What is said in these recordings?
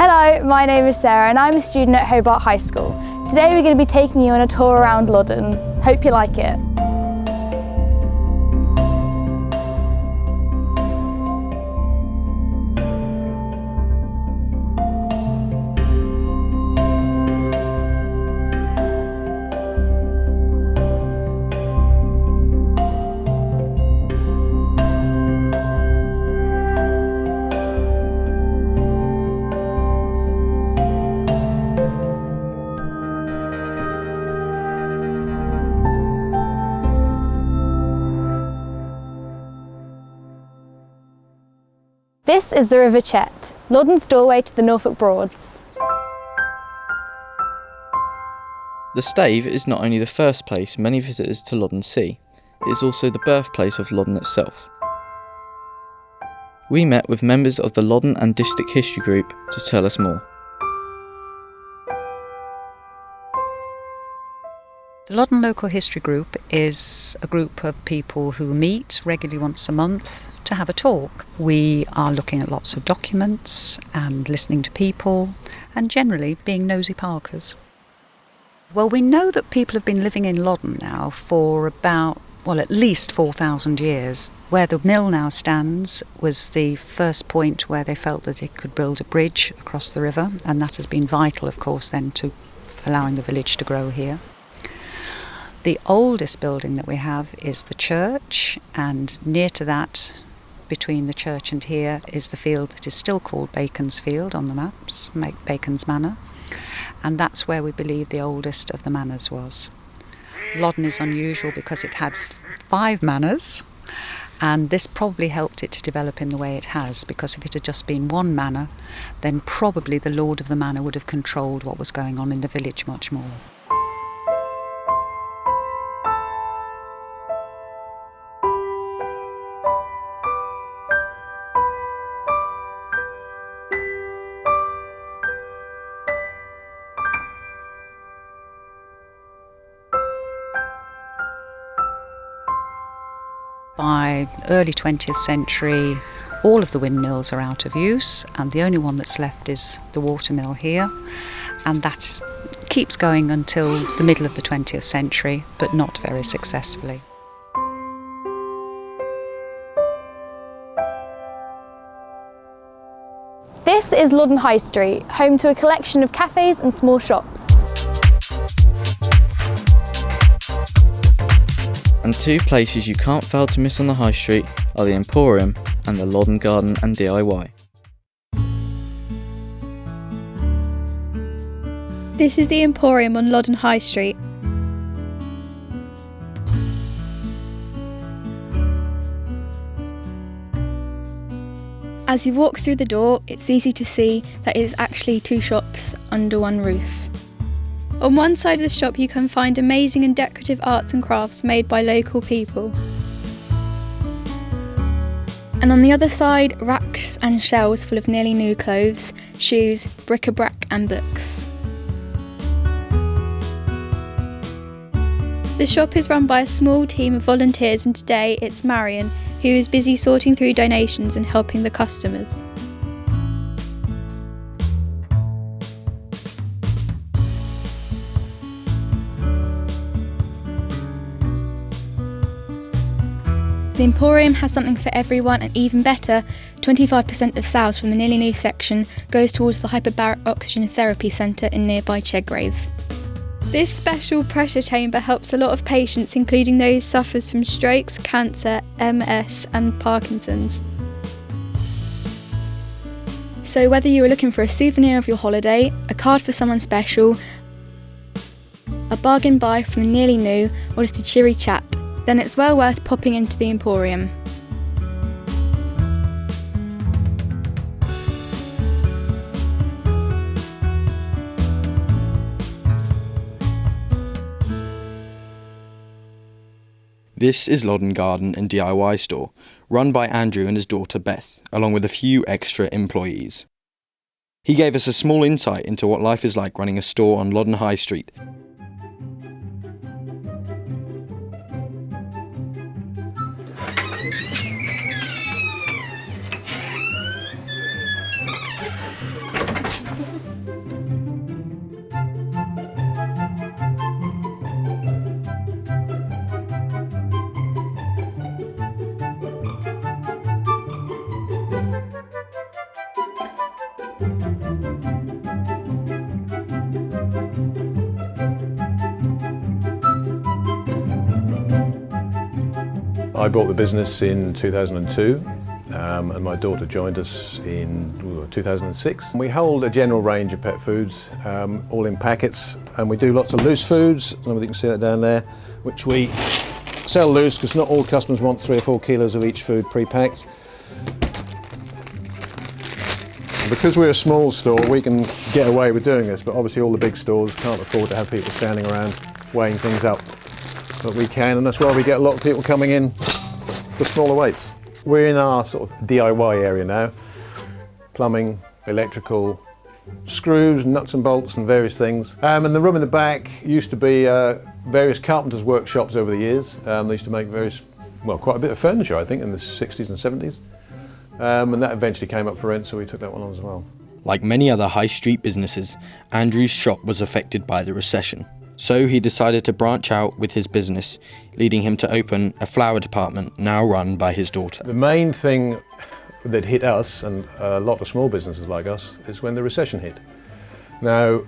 Hello, my name is Sarah and I'm a student at Hobart High School. Today we're going to be taking you on a tour around Loddon. Hope you like it. This is the River Chet, Loddon's doorway to the Norfolk Broads. The Stave is not only the first place many visitors to Loddon see, it is also the birthplace of Loddon itself. We met with members of the Loddon and District History Group to tell us more. The Loddon Local History Group is a group of people who meet regularly once a month to have a talk. We are looking at lots of documents and listening to people and generally being nosy parkers. Well, we know that people have been living in Loddon now for at least 4,000 years. Where the mill now stands was the first point where they felt that they could build a bridge across the river, and that has been vital, of course, then to allowing the village to grow here. The oldest building that we have is the church, and near to that, between the church and here, is the field that is still called Bacon's Field on the maps, Bacon's Manor, and that's where we believe the oldest of the manors was. Loddon is unusual because it had 5 manors, and this probably helped it to develop in the way it has, because if it had just been one manor, then probably the lord of the manor would have controlled what was going on in the village much more. By early 20th century, all of the windmills are out of use, and the only one that's left is the water mill here, and that keeps going until the middle of the 20th century, but not very successfully. This is Loddon High Street, home to a collection of cafes and small shops. And 2 places you can't fail to miss on the High Street are the Emporium and the Loden Garden and DIY. This is the Emporium on Loddon High Street. As you walk through the door, it's easy to see that it is actually 2 shops under one roof. On one side of the shop you can find amazing and decorative arts and crafts made by local people. And on the other side, racks and shelves full of nearly new clothes, shoes, bric-a-brac and books. The shop is run by a small team of volunteers, and today it's Marion, who is busy sorting through donations and helping the customers. The Emporium has something for everyone, and even better, 25% of sales from the nearly new section goes towards the hyperbaric oxygen therapy centre in nearby Chedgrave. This special pressure chamber helps a lot of patients, including those suffers from strokes, cancer, MS and Parkinson's. So whether you are looking for a souvenir of your holiday, a card for someone special, a bargain buy from the nearly new, or just a cheery chat, then it's well worth popping into the Emporium. This is Loden Garden and DIY store, run by Andrew and his daughter Beth, along with a few extra employees. He gave us a small insight into what life is like running a store on Loddon High Street. I bought the business in 2002 and my daughter joined us in 2006. We hold a general range of pet foods, all in packets, and we do lots of loose foods. I don't know whether you can see that down there, which we sell loose because not all customers want 3 or 4 kilos of each food pre-packed. Because we're a small store, we can get away with doing this, but obviously all the big stores can't afford to have people standing around weighing things up. But we can, and that's why we get a lot of people coming in for smaller weights. We're in our sort of DIY area now. Plumbing, electrical, screws, nuts and bolts and various things. And the room in the back used to be various carpenters' workshops over the years. They used to make quite a bit of furniture, I think, in the 60s and 70s. And that eventually came up for rent, so we took that one on as well. Like many other high street businesses, Andrew's shop was affected by the recession. So he decided to branch out with his business, leading him to open a flower department now run by his daughter. The main thing that hit us, and a lot of small businesses like us, is when the recession hit. Now,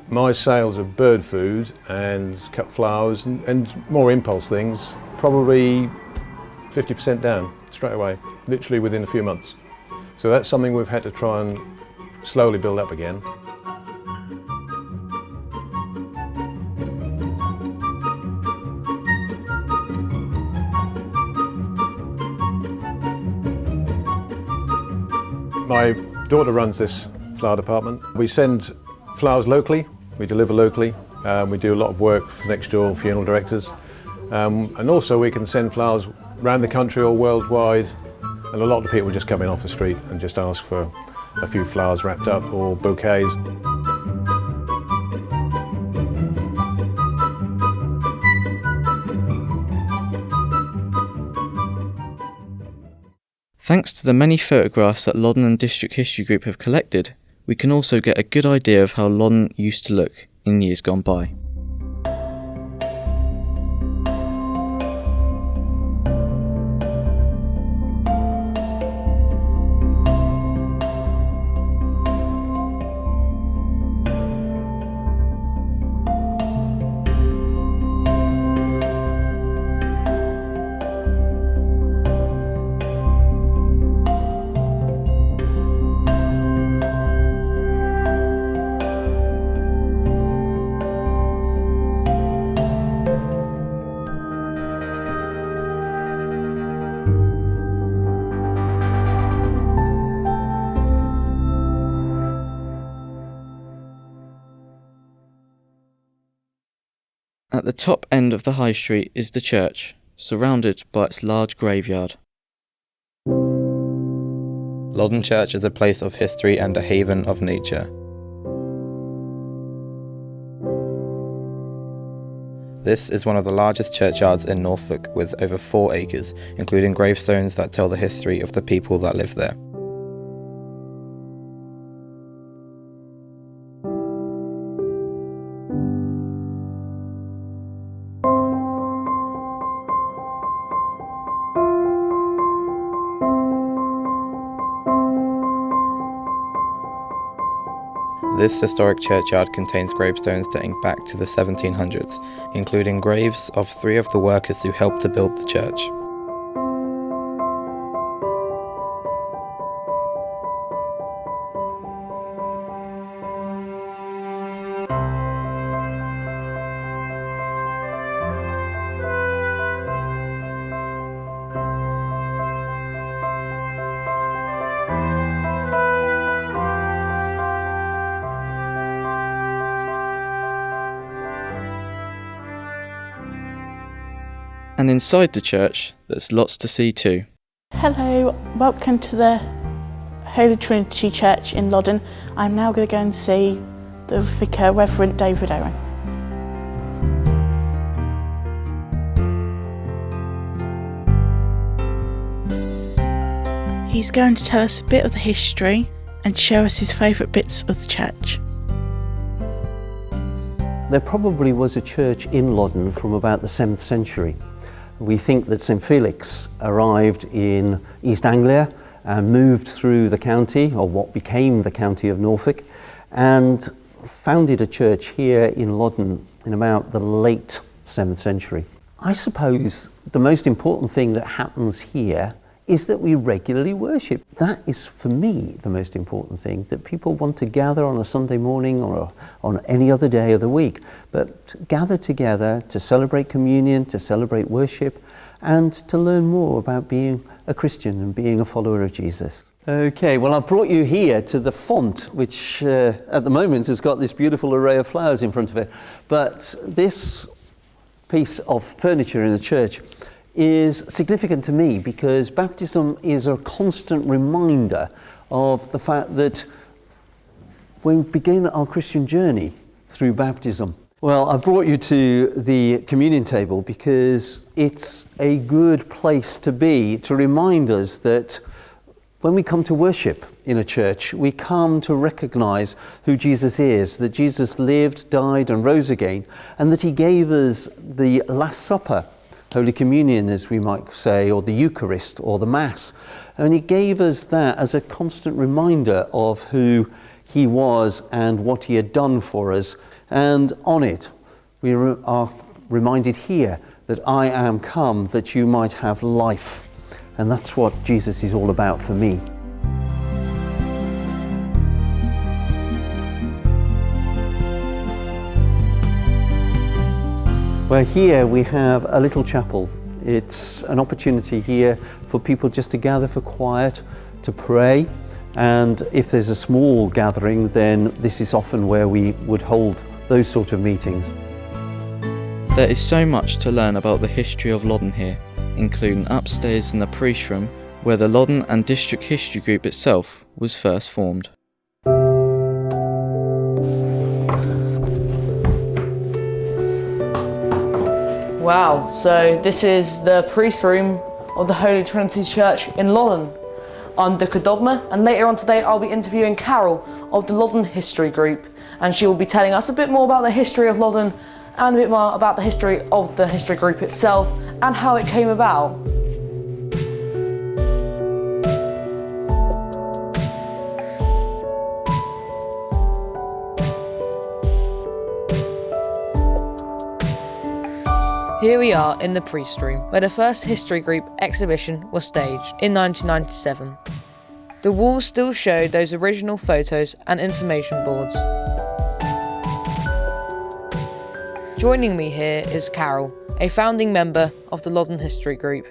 my sales of bird food and cut flowers and more impulse things, probably 50% down straight away, literally within a few months. So that's something we've had to try and slowly build up again. My daughter runs this flower department. We send flowers locally, we deliver locally, we do a lot of work for next door funeral directors, and also we can send flowers around the country or worldwide, and a lot of people just come in off the street and just ask for a few flowers wrapped up or bouquets. Thanks to the many photographs that Loddon and District History Group have collected, we can also get a good idea of how Loddon used to look in years gone by. At the top end of the high street is the church, surrounded by its large graveyard. Loden Church is a place of history and a haven of nature. This is one of the largest churchyards in Norfolk, with over 4 acres, including gravestones that tell the history of the people that live there. This historic churchyard contains gravestones dating back to the 1700s, including graves of 3 of the workers who helped to build the church. And inside the church, there's lots to see too. Hello, welcome to the Holy Trinity Church in Loddon. I'm now going to go and see the Vicar, Reverend David Owen. He's going to tell us a bit of the history and show us his favourite bits of the church. There probably was a church in Loddon from about the 7th century. We think that St Felix arrived in East Anglia and moved through the county, or what became the county of Norfolk, and founded a church here in Loddon in about the late 7th century. I suppose the most important thing that happens here is that we regularly worship. That is, for me, the most important thing, that people want to gather on a Sunday morning or on any other day of the week, but gather together to celebrate communion, to celebrate worship, and to learn more about being a Christian and being a follower of Jesus. Okay, well, I've brought you here to the font, which at the moment has got this beautiful array of flowers in front of it. But this piece of furniture in the church is significant to me because baptism is a constant reminder of the fact that we begin our Christian journey through baptism. Well, I've brought you to the communion table because it's a good place to be, to remind us that when we come to worship in a church, we come to recognize who Jesus is, that Jesus lived, died, and rose again, and that he gave us the Last Supper, Holy Communion, as we might say, or the Eucharist, or the Mass. And he gave us that as a constant reminder of who he was and what he had done for us. And on it, we are reminded here that I am come that you might have life. And that's what Jesus is all about for me. Well, here we have a little chapel. It's an opportunity here for people just to gather for quiet, to pray. And if there's a small gathering, then this is often where we would hold those sort of meetings. There is so much to learn about the history of Loddon here, including upstairs in the priest room, where the Loddon and District History Group itself was first formed. Wow, so this is the priest room of the Holy Trinity Church in Loddon. I'm Duca Dogma, and later on today I'll be interviewing Carol of the Loddon History Group, and she will be telling us a bit more about the history of Loddon and a bit more about the history of the history group itself and how it came about. Here we are in the priest room, where the first history group exhibition was staged in 1997. The walls still show those original photos and information boards. Joining me here is Carol, a founding member of the Loddon History Group.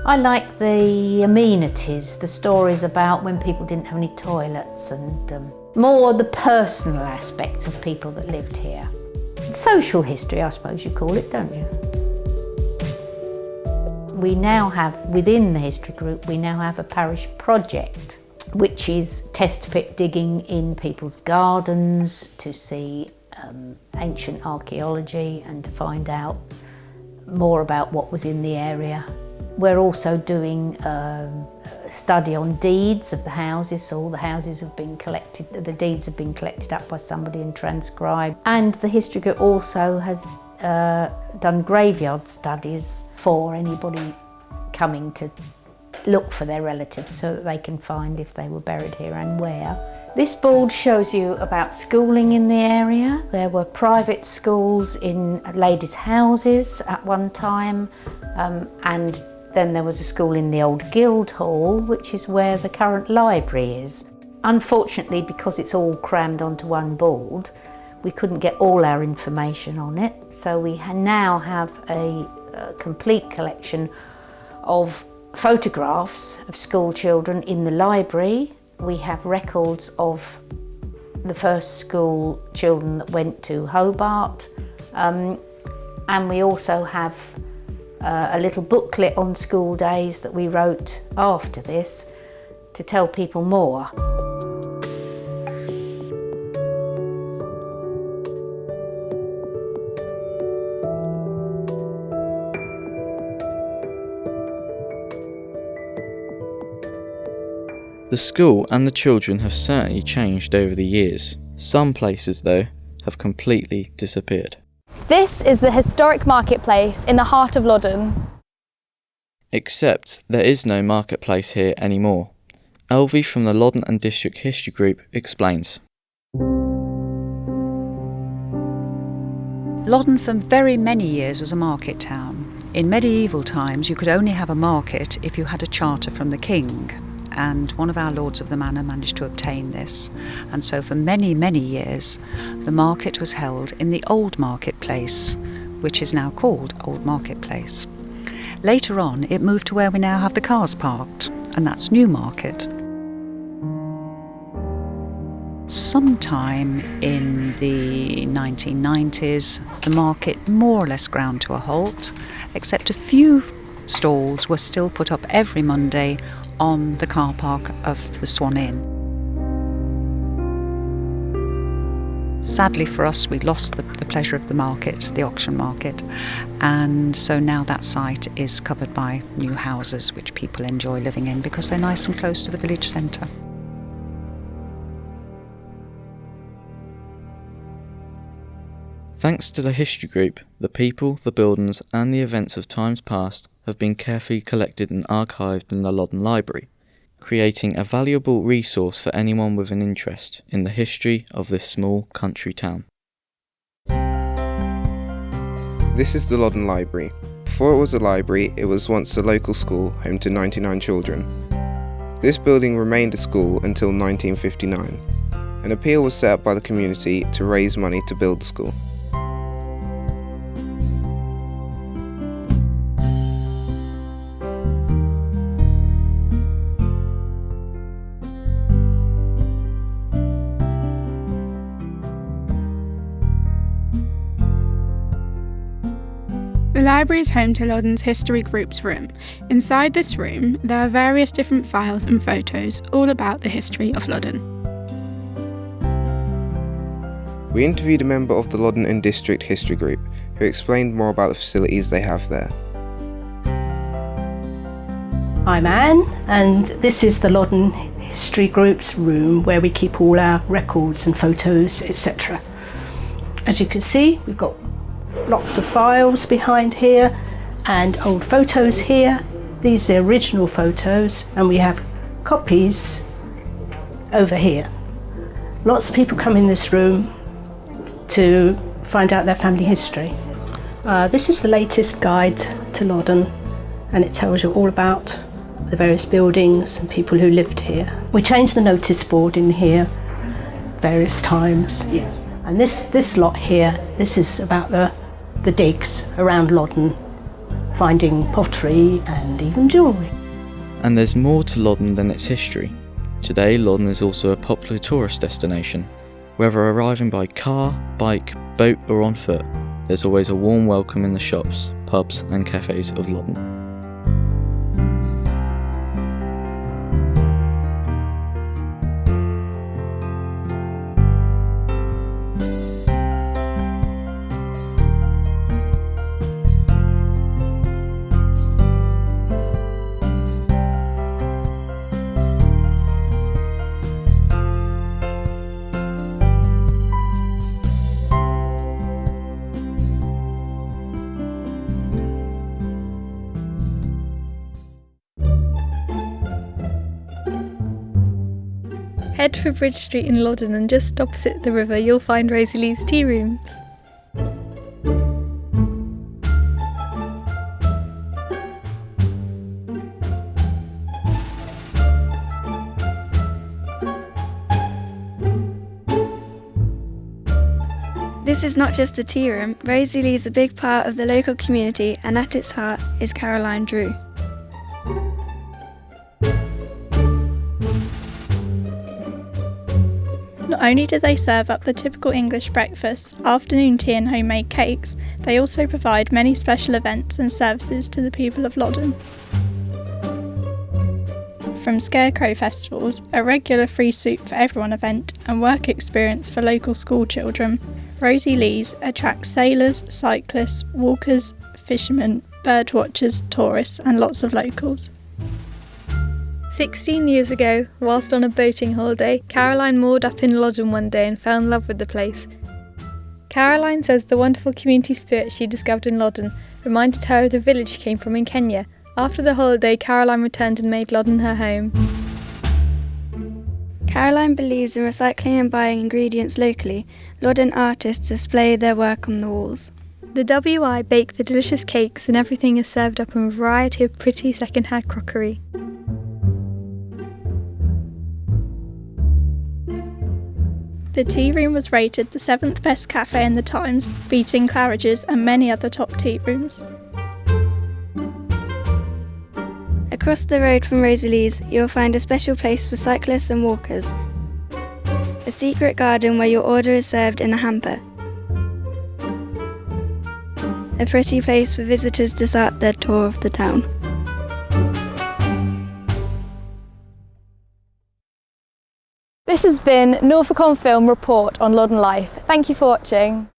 I like the amenities, the stories about when people didn't have any toilets and more the personal aspects of people that lived here. Social history, I suppose you call it, don't you? We now have, within the history group, we now have a parish project, which is test pit digging in people's gardens to see ancient archaeology and to find out more about what was in the area. We're also doing a study on deeds of the houses, so all the houses have been collected, the deeds have been collected up by somebody and transcribed. And the history group also has done graveyard studies for anybody coming to look for their relatives so that they can find if they were buried here and where. This board shows you about schooling in the area. There were private schools in ladies' houses at one time, and then there was a school in the old Guild Hall, which is where the current library is. Unfortunately, because it's all crammed onto one board, we couldn't get all our information on it, so we now have a complete collection of photographs of school children in the library. We have records of the first school children that went to Hobart, and we also have a little booklet on school days that we wrote after this to tell people more. The school and the children have certainly changed over the years. Some places, though, have completely disappeared. This is the historic marketplace in the heart of Loddon. Except there is no marketplace here anymore. Elvie from the Loddon and District History Group explains. Loddon for very many years was a market town. In medieval times you could only have a market if you had a charter from the king, and one of our lords of the manor managed to obtain this, and so for many, many years the market was held in the old marketplace, which is now called Old Marketplace. Later on it moved to where we now have the cars parked, and that's Newmarket. Sometime in the 1990s the market more or less ground to a halt, except a few stalls were still put up every Monday on the car park of the Swan Inn. Sadly for us, we lost the pleasure of the market, the auction market, and so now that site is covered by new houses which people enjoy living in because they're nice and close to the village centre. Thanks to the history group, the people, the buildings and the events of times past have been carefully collected and archived in the Laden Library, creating a valuable resource for anyone with an interest in the history of this small country town. This is the Loddon Library. Before it was a library, it was once a local school home to 99 children. This building remained a school until 1959. An appeal was set up by the community to raise money to build the school. The library is home to Loddon's History Group's room. Inside this room, there are various different files and photos all about the history of Loddon. We interviewed a member of the Loddon and District History Group who explained more about the facilities they have there. I'm Anne, and this is the Loddon History Group's room where we keep all our records and photos, etc. As you can see, we've got lots of files behind here and old photos here. These are original photos, and we have copies over here. Lots of people come in this room to find out their family history. This is the latest guide to Loddon, and it tells you all about the various buildings and people who lived here. We changed the notice board in here various times. Yes. And this lot here, this is about the digs around Loddon, finding pottery and even jewellery. And there's more to Loddon than its history. Today, Loddon is also a popular tourist destination. Whether arriving by car, bike, boat or on foot, there's always a warm welcome in the shops, pubs and cafes of Loddon. Head for Bridge Street in Loddon and just opposite the river you'll find Rosie Lee's tea rooms. This is not just a tea room. Rosie Lee's a big part of the local community, and at its heart is Caroline Drew. Not only do they serve up the typical English breakfast, afternoon tea and homemade cakes, they also provide many special events and services to the people of Loddon. From Scarecrow festivals, a regular free soup for everyone event and work experience for local school children, Rosie Lee's attracts sailors, cyclists, walkers, fishermen, bird watchers, tourists and lots of locals. 16 years ago, whilst on a boating holiday, Caroline moored up in Loddon one day and fell in love with the place. Caroline says the wonderful community spirit she discovered in Loddon reminded her of the village she came from in Kenya. After the holiday, Caroline returned and made Loddon her home. Caroline believes in recycling and buying ingredients locally. Loddon artists display their work on the walls. The WI bake the delicious cakes and everything is served up in a variety of pretty second-hand crockery. The tea room was rated the 7th best cafe in the Times, beating Claridge's and many other top tea rooms. Across the road from Rosalie's, you'll find a special place for cyclists and walkers. A secret garden where your order is served in a hamper. A pretty place for visitors to start their tour of the town. This has been Norfolk On Film report on Loddon Life. Thank you for watching.